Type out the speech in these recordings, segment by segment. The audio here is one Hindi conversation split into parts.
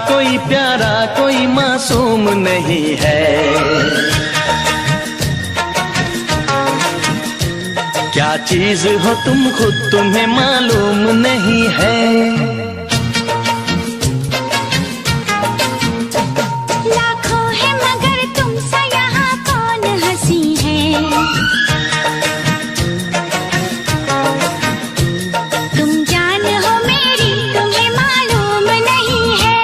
कोई प्यारा कोई मासूम नहीं है। क्या चीज हो तुम खुद तुम्हें मालूम नहीं है। लाखों है मगर तुम सा यहाँ कौन हंसी है। तुम जान हो मेरी तुम्हें मालूम नहीं है।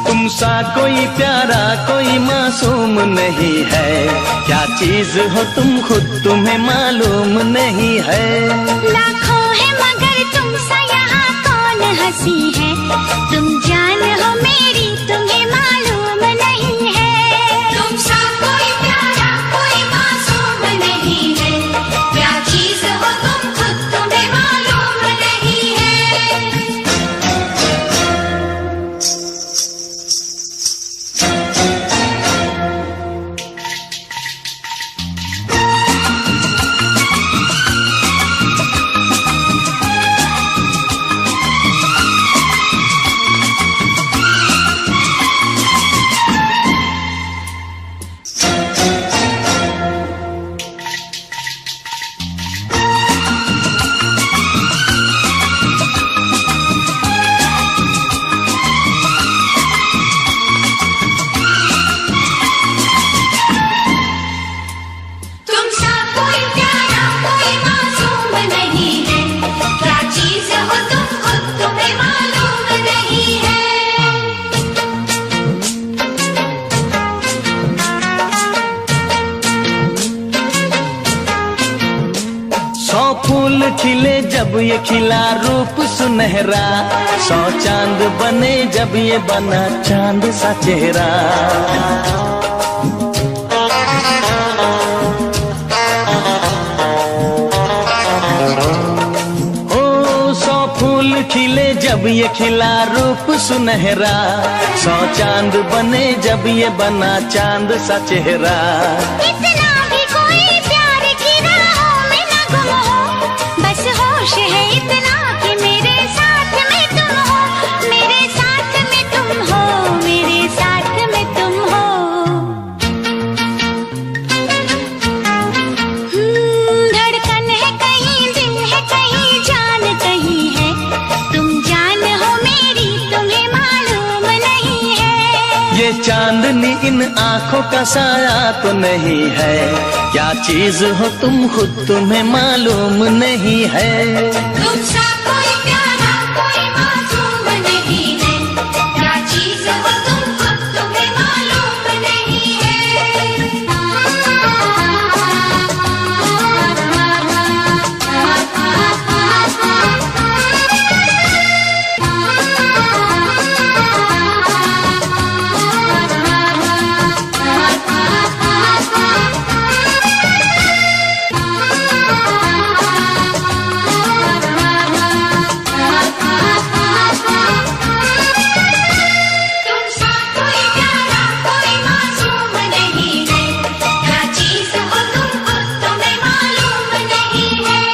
तुम सा कोई प्यारा कोई मासूम नहीं है। क्या चीज हो तुम खुद तुम्हें मालूम नहीं है। लाखों है मगर तुम सा यहाँ कौन हंसी है। तुम जान हो मेरी तुम्हें मालूम नहीं है। तुम सा कोई प्यारा कोई मासूम नहीं है। क्या चीज हो तुम खुद तुम्हें मालूम नहीं है। तुम सा कोई प्यारा कोई मासूम नहीं है। क्या चीज हो तुम खुद तुम्हें मालूम नहीं है। 100 फूल खिले जब ये खिला रूप सुनहरा। 100 चांद बने जब ये बना चांद सा चेहरा। ओ 100 फूल खिले जब ये खिला रूप सुनहरा। 100 चांद बने जब ये बना चांद सा चेहरा। इतना भी कोई प्यार की राहों में न गुम हो। बस होश है इतना कि मेरे साथ में तुम हो। मेरे साथ में तुम हो। मेरे साथ में तुम हो। धड़कन है कहीं दिल है कहीं जान कहीं है। तुम जान हो मेरी तुम्हें मालूम नहीं है। ये चांदनी इन आंखों का साया तो नहीं है। क्या चीज हो तुम खुद तुम्हें मालूम नहीं है। तुम सा कोई प्यारा कोई मासूम नहीं है। क्या चीज हो तुम खुद तुम्हें मालूम नहीं तुम सा कोई प्यारा कोई मासूम नहीं है। क्या चीज हो तुम खुद तुम्हें मालूम नहीं है।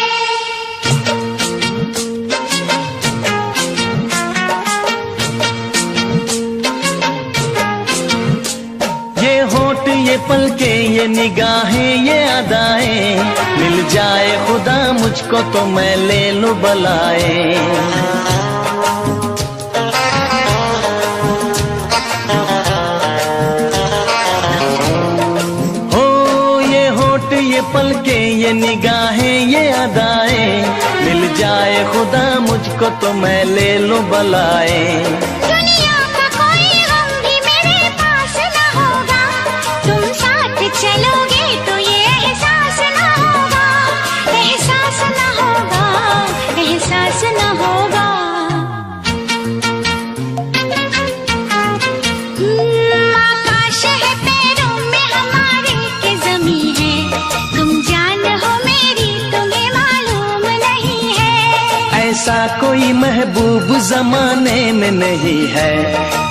ये होठ ये पलके ये निगाहें ये अदाएं। मिल जाए खुदा मुझको तो मैं ले लूं बलाएं। ये पलके ये निगाहें ये अदाएं। मिल जाए खुदा मुझको तो मैं ले लूं बलाएं। दुनिया का कोई गम भी मेरे पास न होगा। तुम साथ चलोगे तो ये एहसास न होगा। एहसास न होगा। एहसास न होगा। आकाश है पैरों में हमारे के ज़मीं है। तुम जान हो मेरी तुम्हें मालूम नहीं है। ऐसा कोई महबूब जमाने में नहीं है।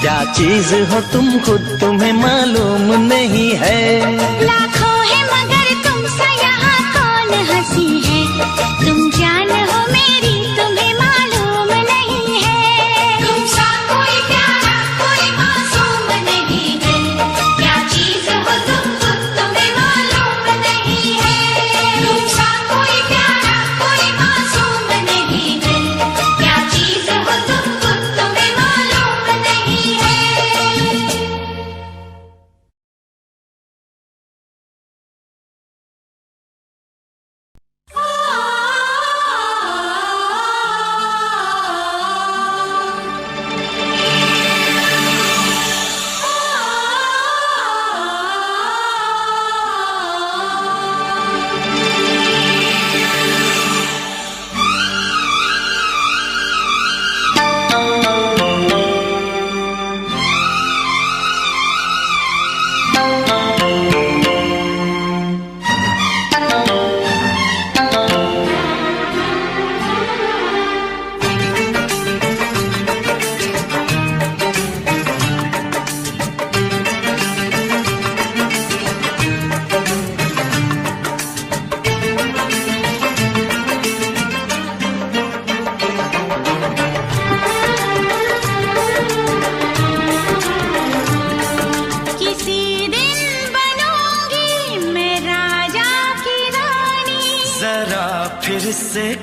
क्या चीज हो तुम खुद तुम्हें मालूम नहीं है। लाखों है मगर तुम सा यहाँ कौन हंसी है। तुम जान हो मेरी तुम्हें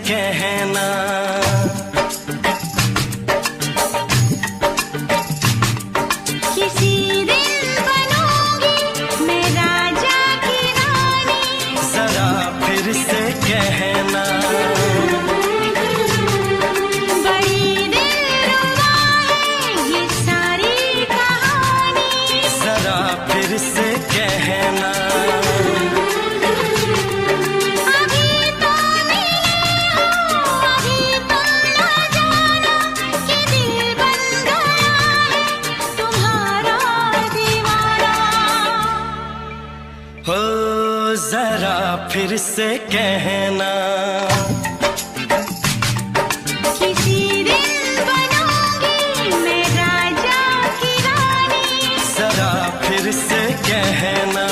कहना। किसी दिन बनूंगी मैं राजा की रानी, जरा फिर से कहना। बड़ी दिलरुबा है ये सारी कहानी, जरा फिर से कहना। अभी तो मिले हो, अभी तो ना जाना कि दिल बन गया है तुम्हारा दीवाना। हो जरा फिर से कहना। किसी दिन बनूंगी मैं राजा की रानी, जरा फिर से कहना।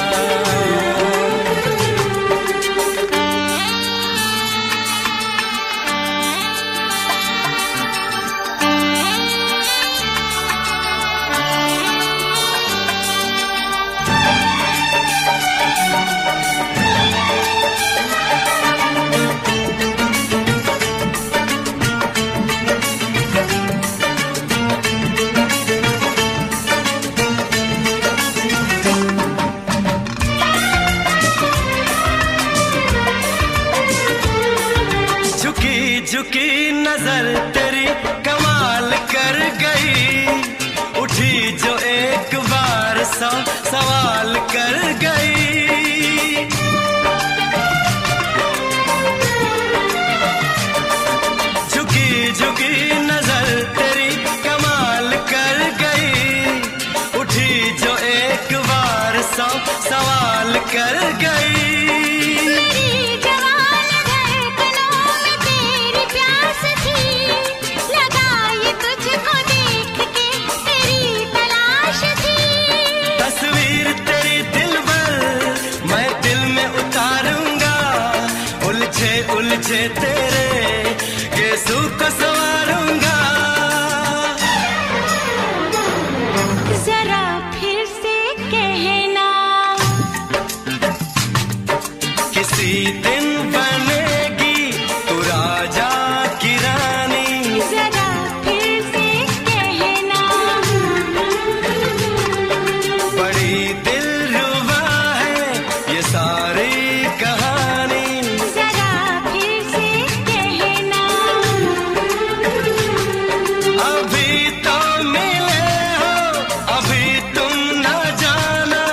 झुकी झुकी नजर तेरी कमाल कर गई, उठी जो एक बार सौ सवाल कर गई। झुकी झुकी नजर तेरी कमाल कर गई, उठी जो एक बार सौ सवाल कर गई। मेरी जवान धड़कनों में तेरी प्यास थी, लगाई तुझको देख के तेरी तलाश थी। तस्वीर तेरी दिल भर मैं दिल में उतारूंगा, उलझे उलझे तेरे केसू को संवारूंगा। जरा फिर से कहना। किसी दिन बनेगी तू राजा की रानी, जरा फिर से कहना। बड़ी दिलरुबा है ये सारी कहानी। जरा फिर से कहना। अभी तो मिले हो, अभी तुम न जाना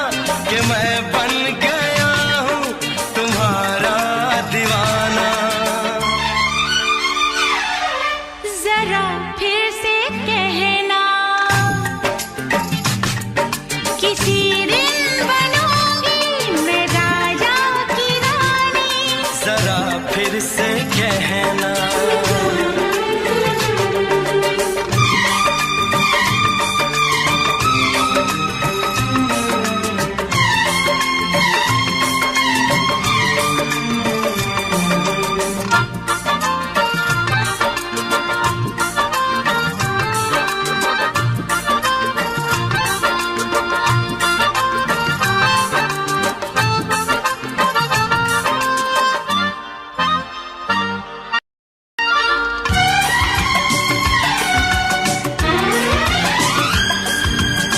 कि मैं बन गया हूँ तुम्हारा दीवाना। जरा फिर से कहना। किसी दिन बनूंगी मैं राजा की रानी, जरा फिर से कहना।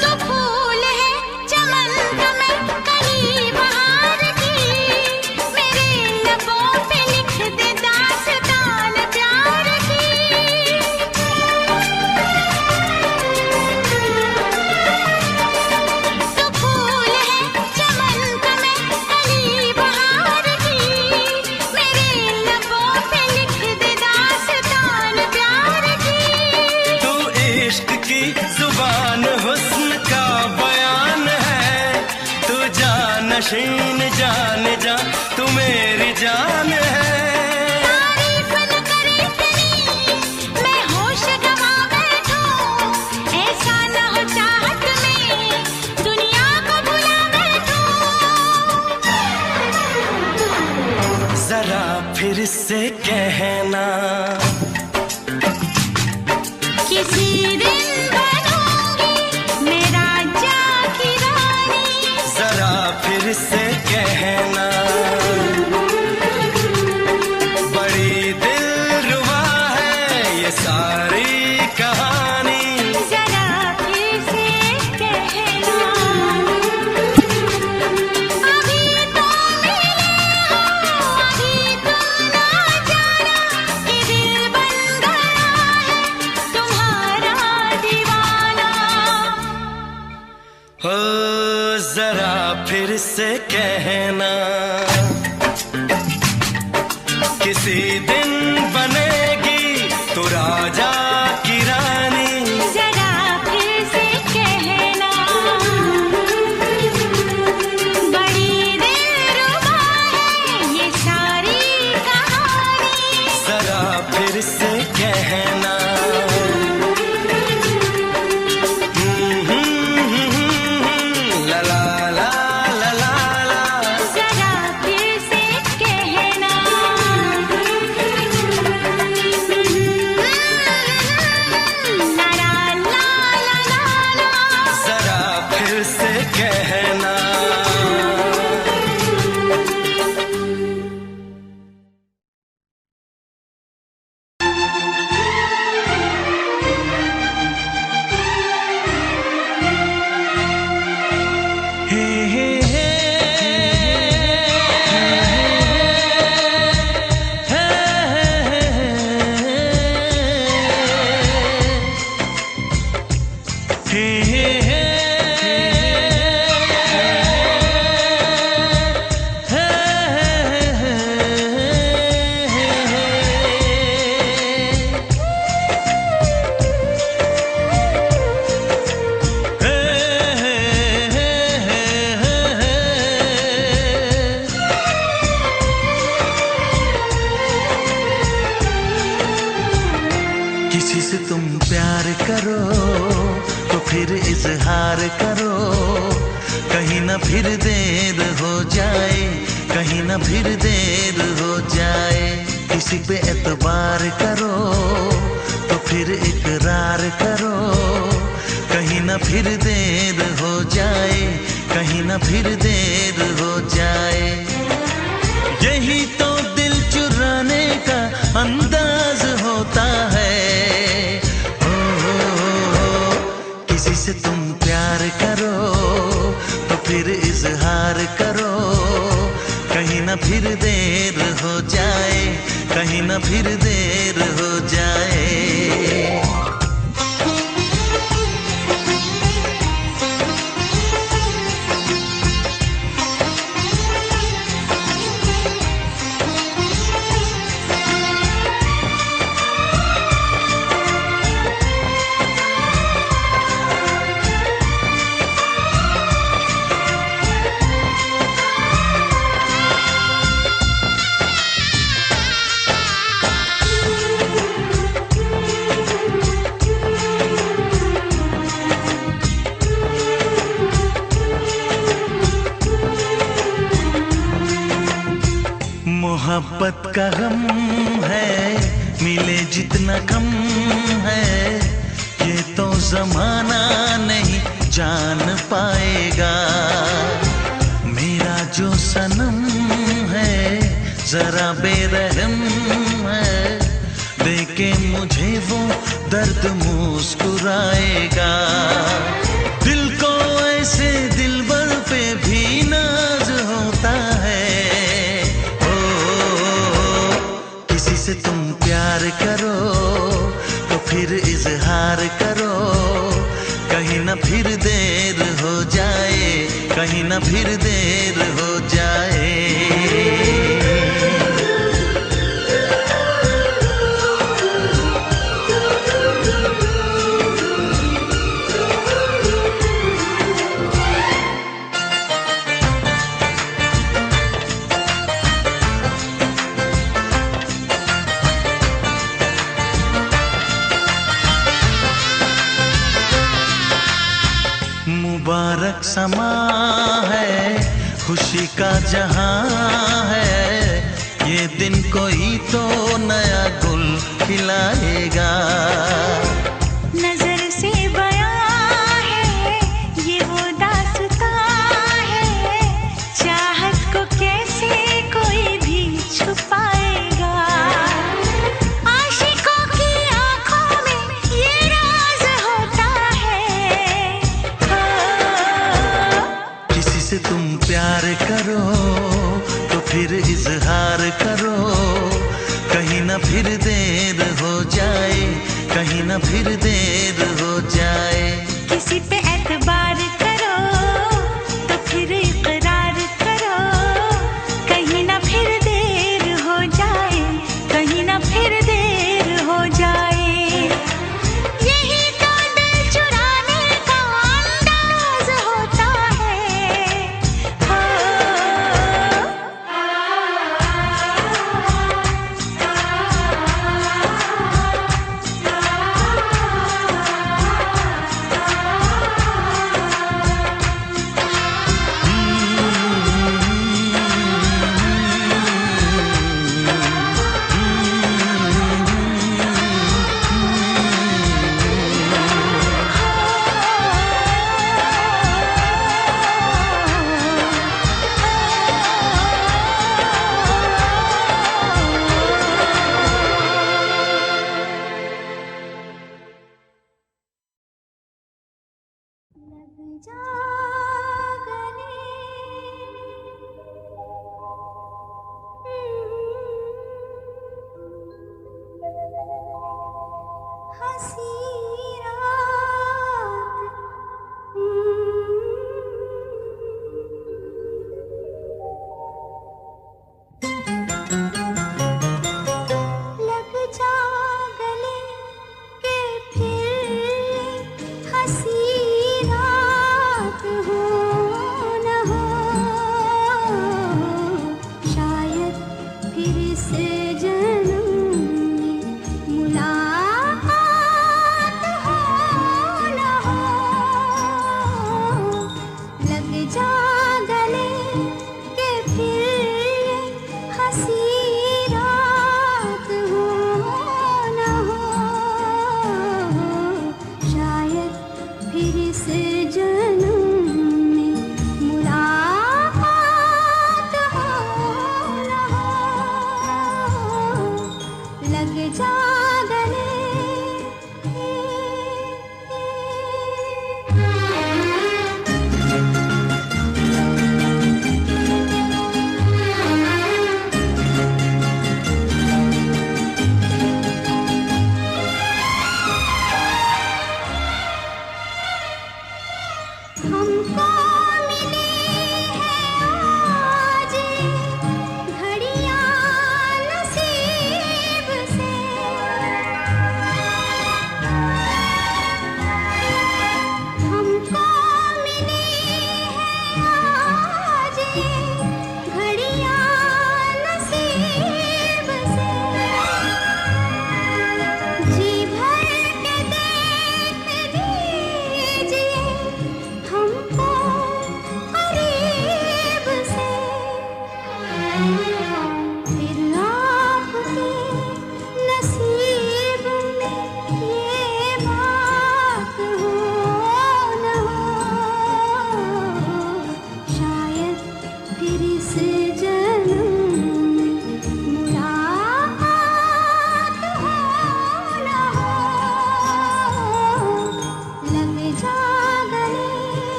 तो फूल है चमन का मैं कली बहार की, मेरे लबों पे लिख दे दास्तान प्यार की। तो फूल है चमन का मैं कली बहार की, मेरे लबों पे लिख दे दास्तान प्यार की। तू इश्क की जुबान हुस्न का बयान है, तू जानशीन जान जा तू मेरी जान है। तारीफ न करे इतनी मैं होश गवा बैठूं, ऐसा न हो चाहत में दुनिया को भुला बैठूं। जरा फिर से कहना। किसी दिन बनूंगी मैं राजा की रानी, जरा फिर से कहना। बड़ी दिल फिर से कहना, किसी दिन बनेगी तू राजा की रानी। जरा फिर से कहना, बड़ी दिलरुबा है ये सारी कहानी। जरा फिर से कहना, ला ला ला ला ला ला। जरा फिर से कहना, ला ला ला ला ला। जरा फिर से कहना। हे हे हे किसी से तुम प्यार करो तो फिर इजहार करो, कहीं ना फिर देर हो जाए, कहीं ना फिर देर हो जाए। किसी पे एतबार करो तो फिर इकरार करो, कहीं ना फिर देर हो जाए, कहीं ना फिर देर हो जाए। यही तो दिल चुराने का अंदाज होता है। किसी से तुम प्यार करो तो फिर इजहार करो, कहीं ना फिर देर हो जाए, कहीं ना फिर देर हो जाए। मोहब्बत का गम है, मिले जितना कम है, ये तो जमाना नहीं जान पाएगा। मेरा जो सनम है जरा बेरहम है, देखे मुझे वो दर्द मुस्कुराएगा। दिल को ऐसे दिलबर पे भी नाज होता है। किसी से तुम प्यार करो तो फिर इजहार करो, कहीं ना फिर देर हो जाए, कहीं ना फिर देर हो जाए। मुबारक समा है, खुशी का जहां है, ये दिन कोई तो नया गुल खिलाएगा। नजर से बयां है ये वो दास्तां है, चाहत को कैसे कोई भी छुपाएगा। आशिकों की आंखों में ये राज होता है। किसी से तुम प्यार करो तो फिर इजहार करो, कहीं ना फिर देर हो जाए, कहीं ना फिर देर हो जाए। किसी पे एतबार करो तो फिर इकरार जागने हंसी रात लग जा गले के फिर हंसी रात हो न हो शायद फिर से जन्म में मुलाकात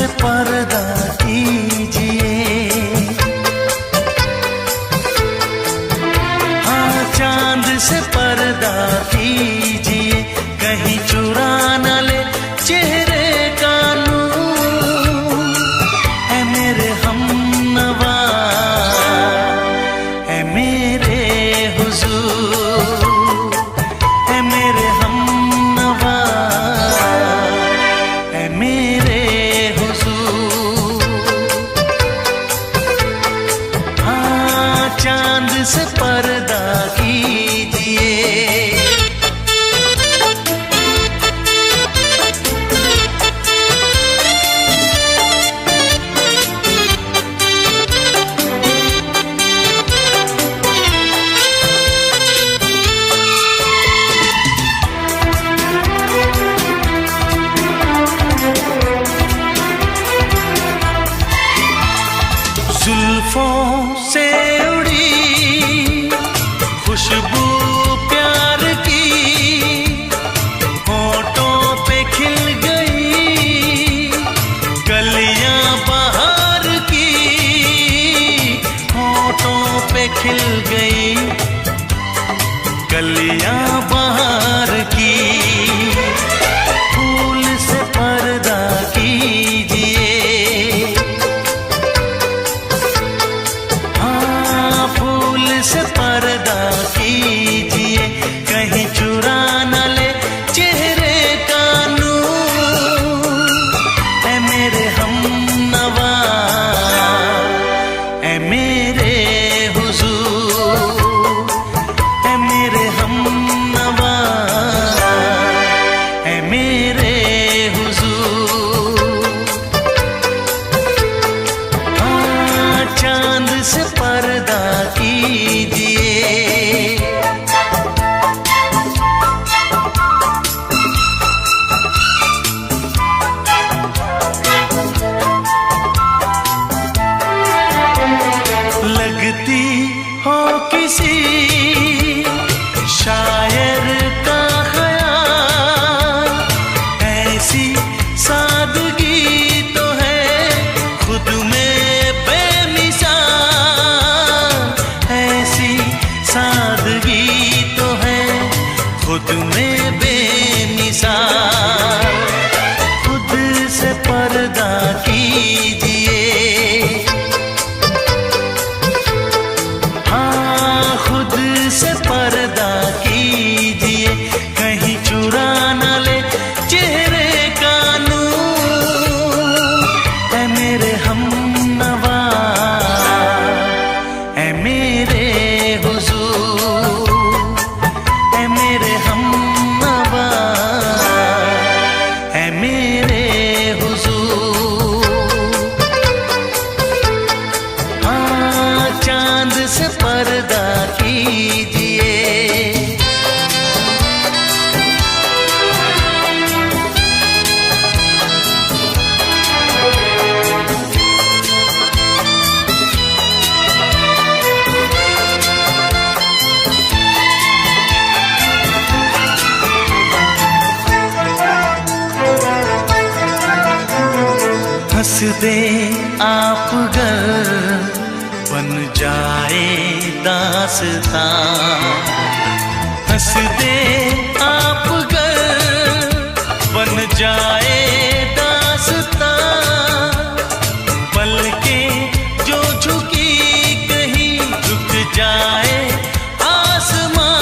से पर्दा कीजिए, हाँ चांद से पर्दा कीजिए, कहीं चुरा न ले चेहरे का नूर। ऐ मेरे हमनवा, ऐ मेरे हुजूर, ऐ मेरे हमनवा, ऐ मेरे हुजूर। हाँ चांद से पर्दा कीजिए। जुल्फों से उड़ी खुशबू प्यार की, होठों पे खिल गई कलियां बहार की, होठों पे खिल गई कलियां बहार की। फूल से पर्दा कीजिए, से पर्दा कीजिए, कहीं चुरा न ले चेहरे का नूर। ऐ मेरे हमनवा, ऐ मेरे हुजूर, ऐ मेरे हमनवा, ऐ मेरे हुजूर। हाँ चांद से पर्दा कीजिए। लगती हो किसी शायर का ख्याल, ऐसी सादगी तो है खुद में बेमिसाल, ऐसी सादगी तो है खुद में बेमिसाल। खुद से पर्दा कीजिए, हाँ खुद से पर्दा कीजिए, कहीं चुरा न ले चेहरे का नूर। ऐ मेरे हमनवा, ऐ मेरे हुजूर, ऐ मेरे हमनवा, ऐ मेरे हुजूर। हाँ चांद से पर्दा कीजिए। हंस दे आप गर बन जाए दास्तां, हंस दे आप गर बन जाए दास्तां। पलकें जो झुकी कहीं झुक जाए आसमां,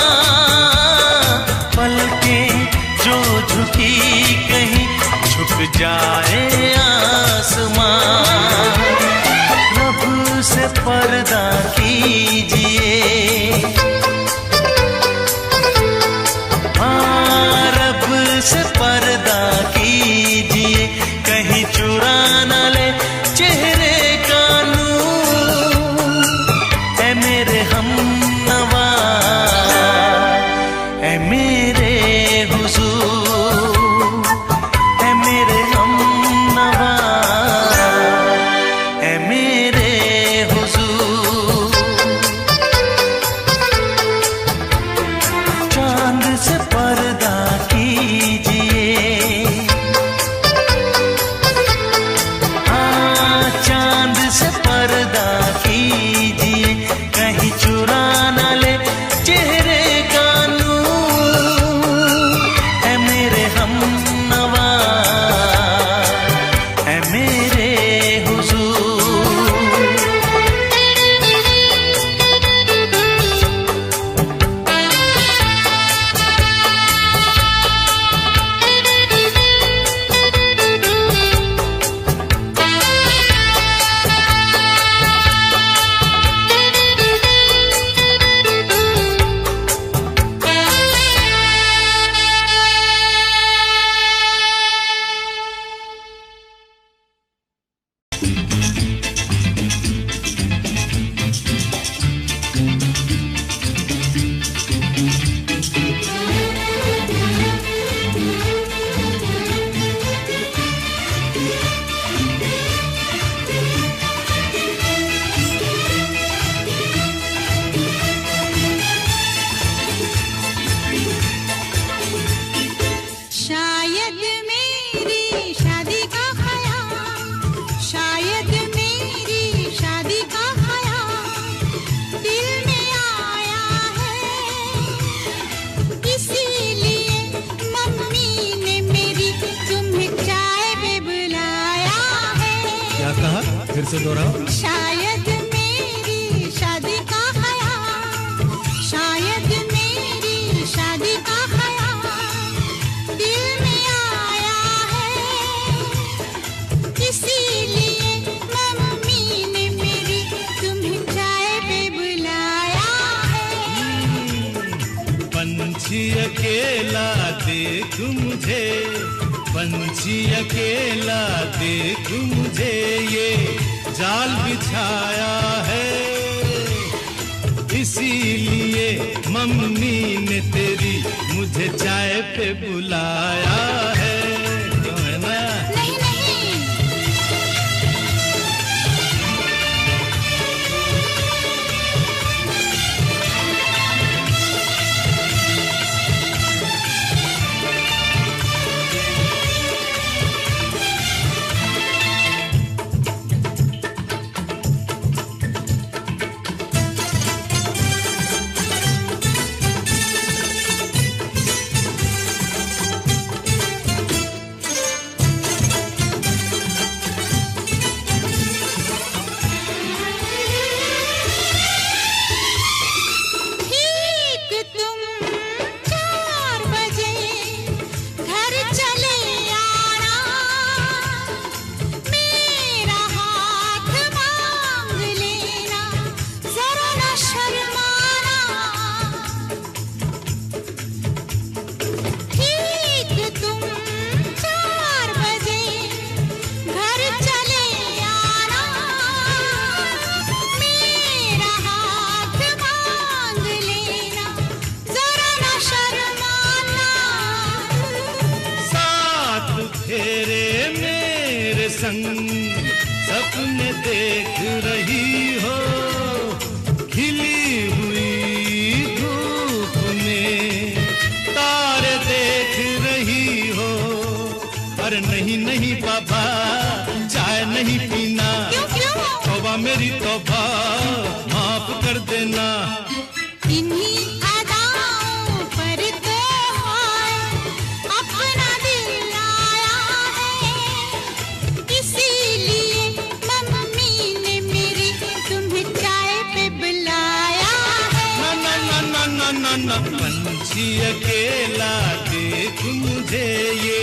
पलकें जो झुकी कहीं झुक जाए आसमां। रब से पर्दा कीजिए, हाँ रब से पर्दा कीजिए, कहीं चुरा न ले चेहरे का नूर। ऐ मेरे हमनवा, ऐ मेरे हुजूर, ऐ मेरे हमनवा, ऐ मेरे हुजूर। फिर से दोहराओ। शायद मेरी शादी का ख्याल, शायद मेरी शादी का ख्याल दिल में आया है, इसीलिए मम्मी ने मेरी तुम्हें चाय पे बुलाया है। पंछी अकेला देख मुझे, पंछी अकेला देख मुझे, ये जाल बिछाया है, इसीलिए मम्मी ने तेरी मुझे चाय पे बुलाया है। क्यों है ना? नहीं नहीं, सपने देख रही हो, खिली हुई धूप में तारे देख रही हो। अरे नहीं नहीं पापा, चाय नहीं पीना। क्यों क्यों? तौबा मेरी तौबा, माफ कर देना। इन्हीं अदाओं पर तो अपना दिल आया है, इसीलिए मम्मी ने मेरी तुम्हें चाय पे बुलाया है। ना ना ना ना ना ना, पंछी अकेला देख मुझे, ये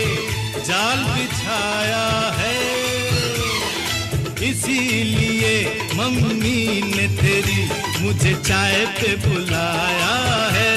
जाल बिछाया है, इसीलिए मम्मी ने तेरी मुझे चाय पे बुलाया है।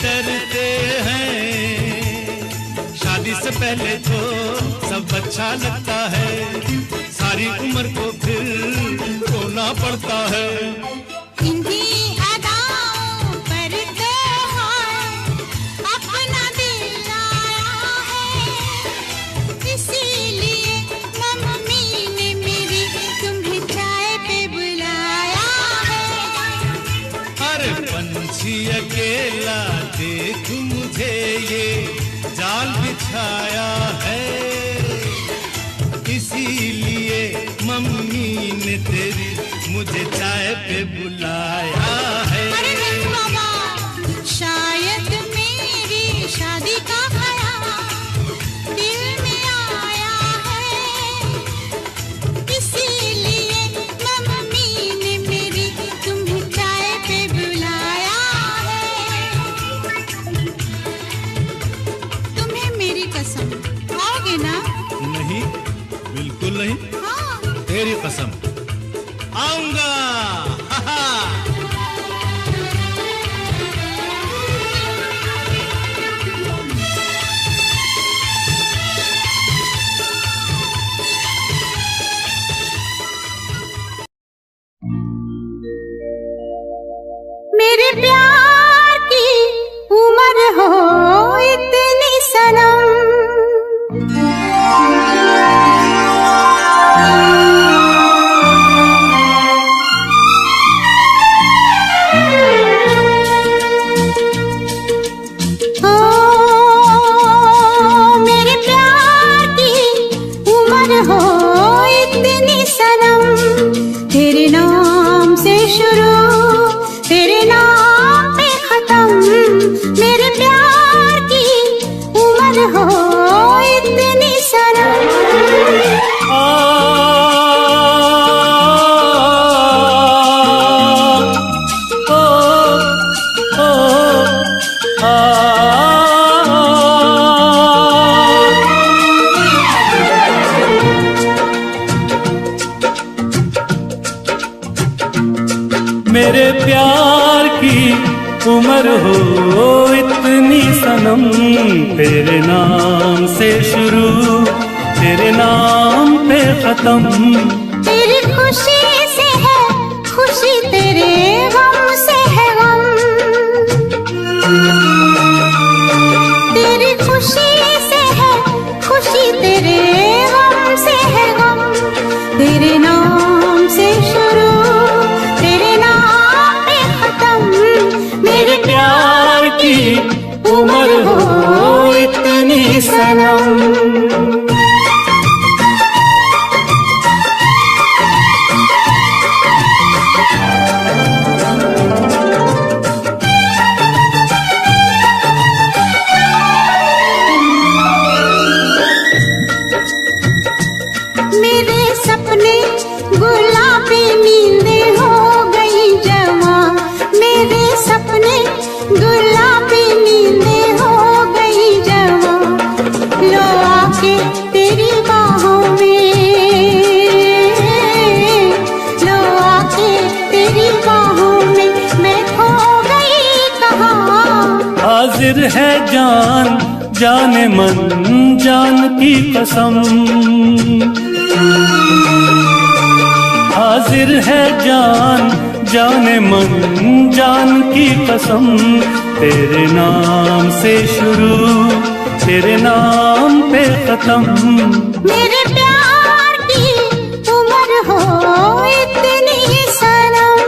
डरते हैं, शादी से पहले तो सब अच्छा लगता है, सारी उम्र को फिर रोना पड़ता है। इन्हीं अदाओं पर तो अपना दिल आया है, इसीलिए मम्मी ने मेरी तुम्हें चाय पे बुलाया है। अरे पंछी अकेला देख मुझे, ये जाल बिछाया है, इसीलिए मम्मी ने तेरी मुझे चाय पे बुलाया है। अरे नहीं बाबा, शायद मेरी शादी का ख्याल दिल में आया कसम, खाओगे ना? नहीं, बिल्कुल नहीं। हाँ। तेरी कसम, आऊंगा। हा हा। मेरे प्यार की उम्र हो इतनी सनम, ओ मेरे प्यार की उम्र हो इतनी सनम, तेरे नाम से शुरू तेरे नाम पे खत्म, मेरे प्यार की उम्र हो इतनी सनम। मेरे प्यार की उम्र हो इतनी सनम, तेरे नाम से शुरू तेरे नाम पे खत्म, तेरी खुशी से है खुशी, तेरे गम से है गम, तेरी खुशी से है खुशी, तेरे गम से है गम, तेरे नाम से शुरू तेरे नाम पे खत्म, मेरे प्यार की उम्र हो इतनी सनम। मेरे सपने गुलाबी नींदें हो गई जवां, मेरे सपने गुलाबी नींदें हो गई जवां, लो आके तेरी बाहों में, लो आके तेरी बाहों में, मैं खो गई कहाँ। हाजिर है जान जाने मन जान की कसम, हाजिर है जान जाने मन जान की कसम, तेरे नाम से शुरू तेरे नाम पे खत्म, मेरे प्यार की उम्र हो इतनी सनम।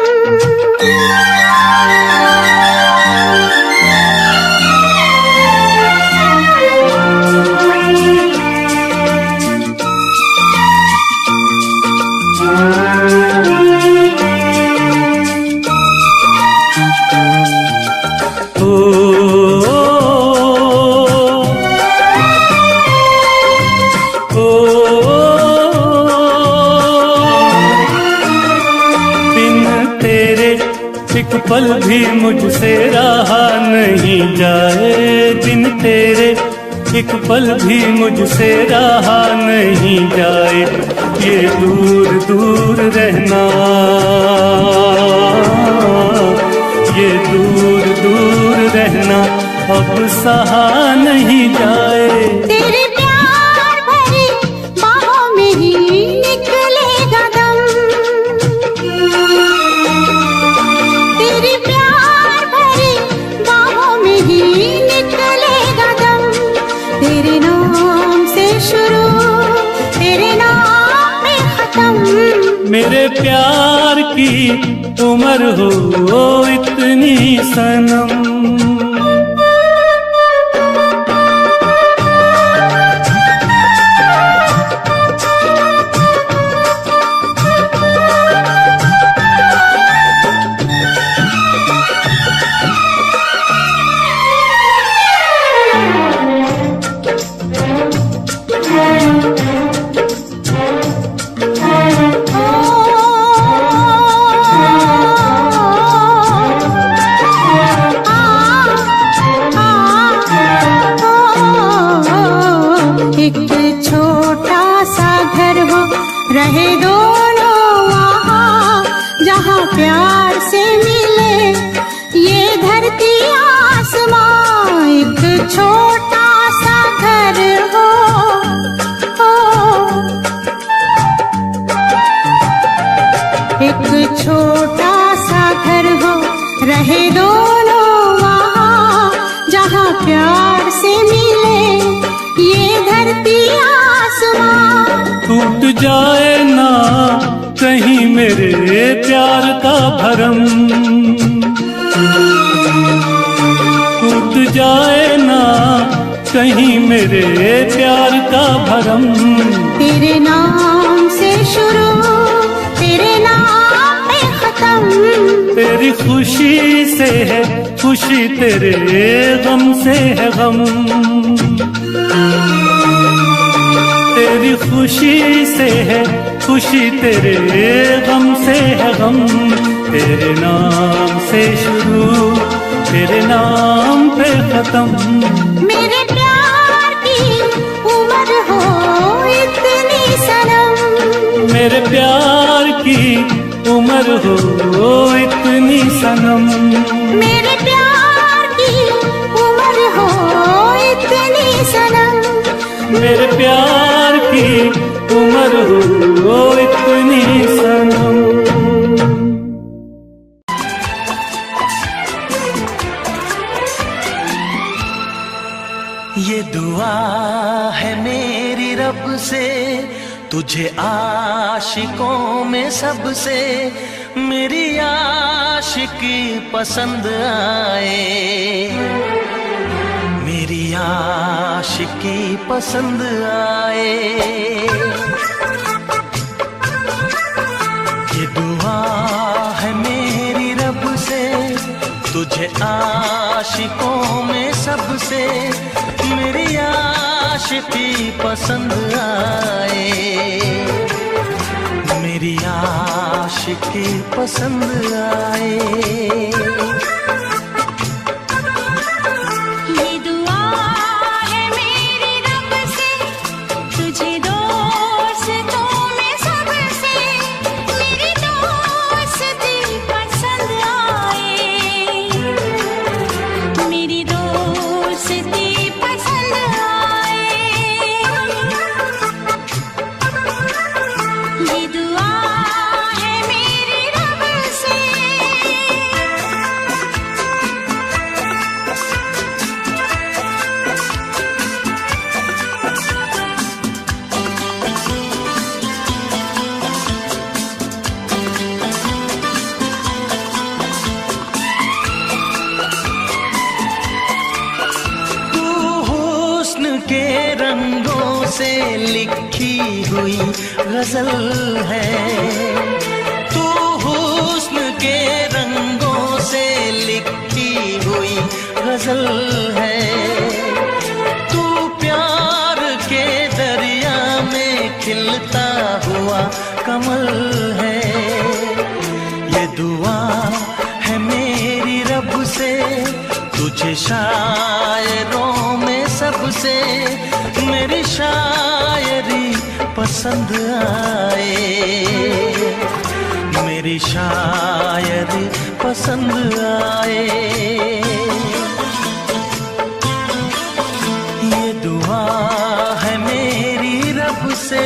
एक पल भी मुझसे रहा नहीं जाए, दिन तेरे एक पल भी मुझसे रहा नहीं जाए, ये दूर दूर रहना, ये दूर दूर रहना अब सहा नहीं जाए। तेरे प्यार भरी बाहों में ही निकलेगा दम, तेरे प्यार भरी बाहों में ही निकलेगा दम, तेरे नाम से शुरू तेरे नाम में खत्म, मेरे प्यार की उम्र हो इतनी सनम। से मिले ये धरती आसमां। टूट जाए ना कहीं मेरे प्यार का भरम, टूट जाए ना कहीं मेरे प्यार का भरम। तेरे नाम से शुरू, तेरे नाम पे खत्म। तेरी खुशी से है खुशी, तेरे गम से है गम। तेरी खुशी से है खुशी, तेरे गम से है गम। तेरे नाम से शुरू, तेरे नाम पे खत्म। मेरे प्यार की उम्र हो इतनी सनम, मेरे प्यार की उम्र हो इतनी सनम। मेरे प्यार की उम्र हो इतनी सनम। मेरे प्यार की उम्र हो इतनी सनम। ये दुआ है मेरी रब से, तुझे आशिकों में सबसे मेरी आशिकी पसंद आए, मेरी आशिकी पसंद आए। ये दुआ है मेरी रब से, तुझे आशिकों में सबसे मेरी आशिकी पसंद आए, मेरी आशिकी पसंद आए। ये दुआ है मेरी रब से, तुझे दोस्तों में सबसे मेरी दोस्ती पसंद आए, मेरी दोस्ती पसंद आए। ये दुआ है मेरी रब से। तू हुस्न के रंगों से लिखी हुई गजल है, तू हुस्न के रंगों से लिखी हुई गजल है। तू प्यार के दरिया में खिलता हुआ कमल है। ये दुआ है मेरी रब से, तुझे शायरों में सबसे मेरी शायरी पसंद आए, मेरी शायरी पसंद आए। ये दुआ है मेरी रब से।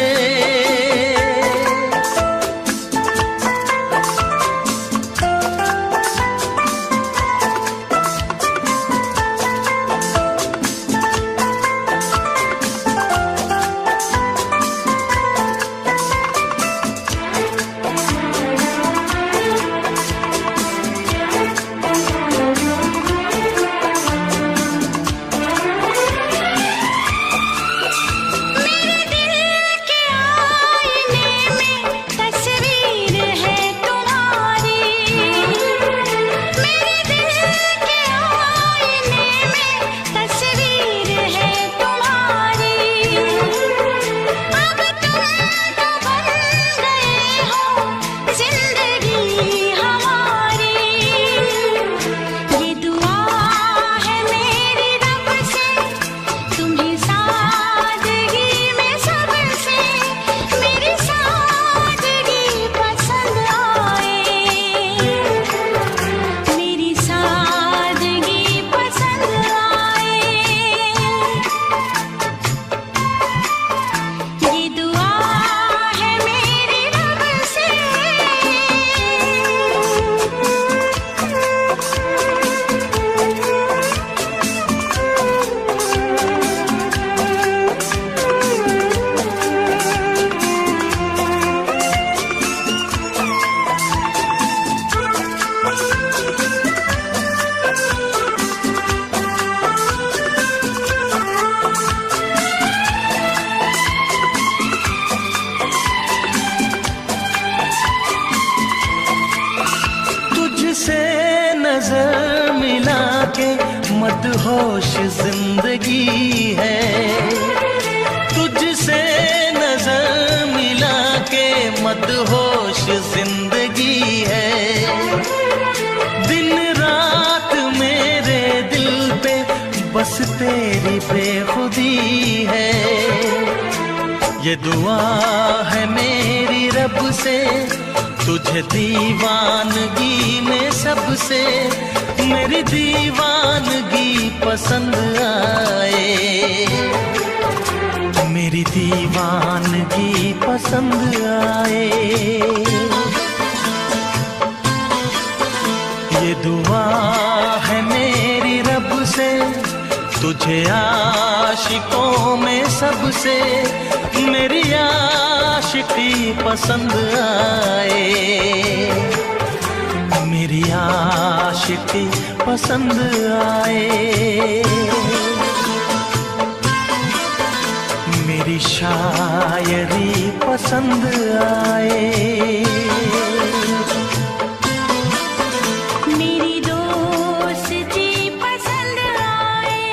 मदहोश जिंदगी है, तुझसे नजर मिला के मदहोश जिंदगी है। दिन रात मेरे दिल पे बस तेरी बेखुदी है। ये दुआ है मेरी रब से, तुझे दीवानगी में सबसे मेरी दीवानगी पसंद आए, मेरी दीवानगी पसंद आए। ये दुआ है मेरी रब से, तुझे आशिकों में सबसे मेरी आशिकी पसंद आए, मेरी आशिकी पसंद आए, मेरी शायरी पसंद आए, मेरी दोस्ती पसंद आए।